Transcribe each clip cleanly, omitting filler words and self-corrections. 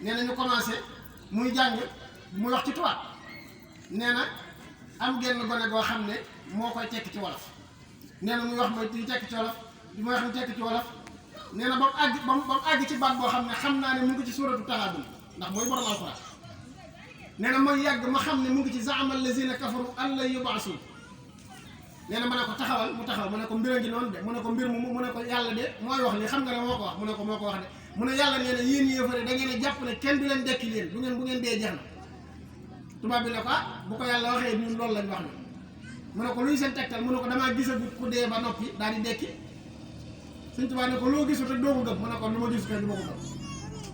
nee na ñu commencé muy jàng muy wax ci tubaab nee na am genn gone goo xam ne moo koy tekki ci wolof nee na muy wax mooy di tekki ci wolof muy wax mu tekki ci wolof nee na ba mu àgg ci baat boo xam ne xam naa ne mu ngi ci suuratu Taxaabun ndax mooy borom alxuraan nee na mooy yàgg ma xam ne mu ngi ci zaama allazina kafaru an lan yub'asu nee na ma ne ko taxawal mu taxaw mu ne ko mbir a ngi noonu de mu ne ko mbir mu ne ko yàlla de mooy wax li xam nga ne moo ko wax mu ne ko moo ko wax de mu ne yàlla nee na yéen yéefare da ngeen a jàpp ne kenn du leen dekki leen bu ngeen dee jeex na tubaab bi ne ko bu ko yàlla waxee ñun loolu lañ wax ne mu ne ko luy seen tegtal mu ne ko damaa gisagut ku dee ba noppi daal di dekki Sëñ Tuubaa ne ko loo gisul rek doo ko gëm mu ne ko lu ma gisul rek du ma ko gëm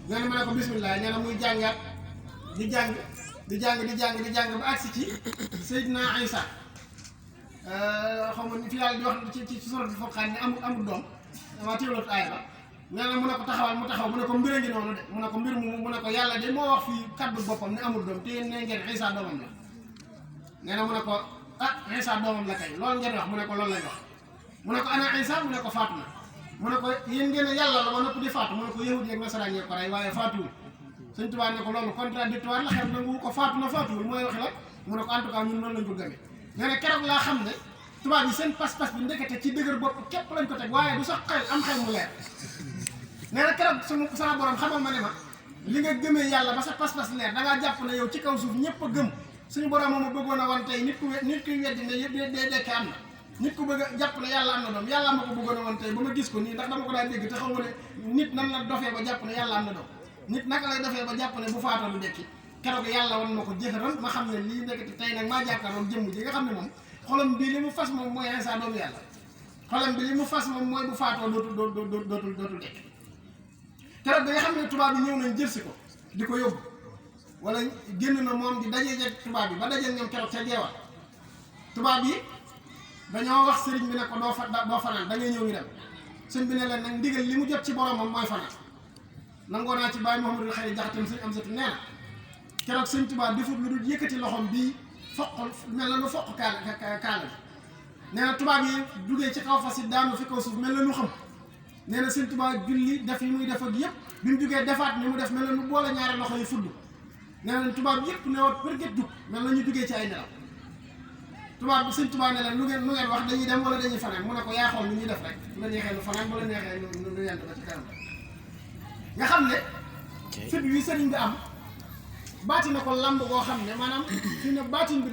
nee na ma ne ko bismillah nee na muy jàngaat di jàng ba agsi ci Seydina Isa xaw ma fi yàlla di wax ci suratul Furqaan ne amul doom dama teewloot aaya ba nee na mu ne ko taxawal mu taxaw mu ne ko mbir a ngi noonu de mu ne ko mbir mu ne ko yàlla de moo wax fii kaddu boppam ne amul doom te yéen ne ngeen Isa doomam la nee na mu ne ko Isa doomam la kay loolu ngeen wax mu ne ko loolu lañ wax mu ne ko ana Isa mu ne ko faatu na mu ne ko yéen ngeen yàlla la ba noppi di faatu mu ne ko yahud yeeg nasaraan yee ko rey waaye faatuwul Sëñ Tuubaa ne ko loolu contradictoire la xel nangu ko faatu na faatuwul mooy waxi la mu ne ko en tout cas ñun noonu lañ ko gëmee nee na keroog laa xam ne tubaab yi seen pas-pas bi ndekete ci dëgër bopp képp lañ ko teg waaye du sax xel mu leer nee na keroog sama borom xamal ma ne ma li nga gëmee yàlla ba sa pas-pas leer da ngaa jàpp ne yow ci kaw suuf ñëpp a gëm suñu borom moom a bëggoon a wan tey nit kuy weddi ne yëpp dee dekke am na nit ku bëgg a jàpp ne yàlla am na doom yàlla ma ko bëggoon a wan tey ba ma gis ko nii ndax dama ko daan dégg te xam nga ne nit nan la dofee ba jàpp ne yàlla am na doom nit naka lay dofee ba jàpp ne bu faatoo du dekki keroog yàlla wan ma ko jëxëran ma xam ne lii nekkati tey nag maa jàkkaaroon jëmm ji nga xam ne moom xolam bi li mu fas moom mooy Isa doomu yàlla xolam bi li mu fas moom mooy bu faatoo dootul dekki keroog bi nga xam ne tubaab bi ñëw nañ jëlsi ko di ko yóbbu wala génn na moom di dajee jeg tubaab bi ba dajee ñoom keroog ca jeewal tubaab yi dañoo wax sëriñ bi ne ko doo fanaan da ngay ñëw ñu dem sëñ bi ne leen nag ndigal li mu jot ci boromam mooy fanaan nangoo naa ci Baay Mouhamadou Xayri Jaxate sëñ Amsatu nee na keroog sëñ tubaab defut lu dul yëkkati loxoom bii foq mel na lu foq kaala bi nee na tubaab yi duggee ci kaw fas yi daanu fi kaw suuf mel na lu xam nee na sëñ tubaab julli def yi muy def ak yëpp bi mu jugee defaat ni mu def mel na lu boole ñaari loxo yi fudd nee na tubaab yëpp ne wat përgét jug mel na ñu jugee ci ay nelaw tubaab bi sëñ tubaab ne leen lu ngeen wax dañuy dem wala dañuy fanaan mu ne ko yaa xool ni ñuy def rek bu la neexee nu fanaan bu la neexee nu yent ba ci kanam nga xam ne fit wi sëriñ bi am baati na ko lamb goo xam ne maanaam fi ne baatin bi du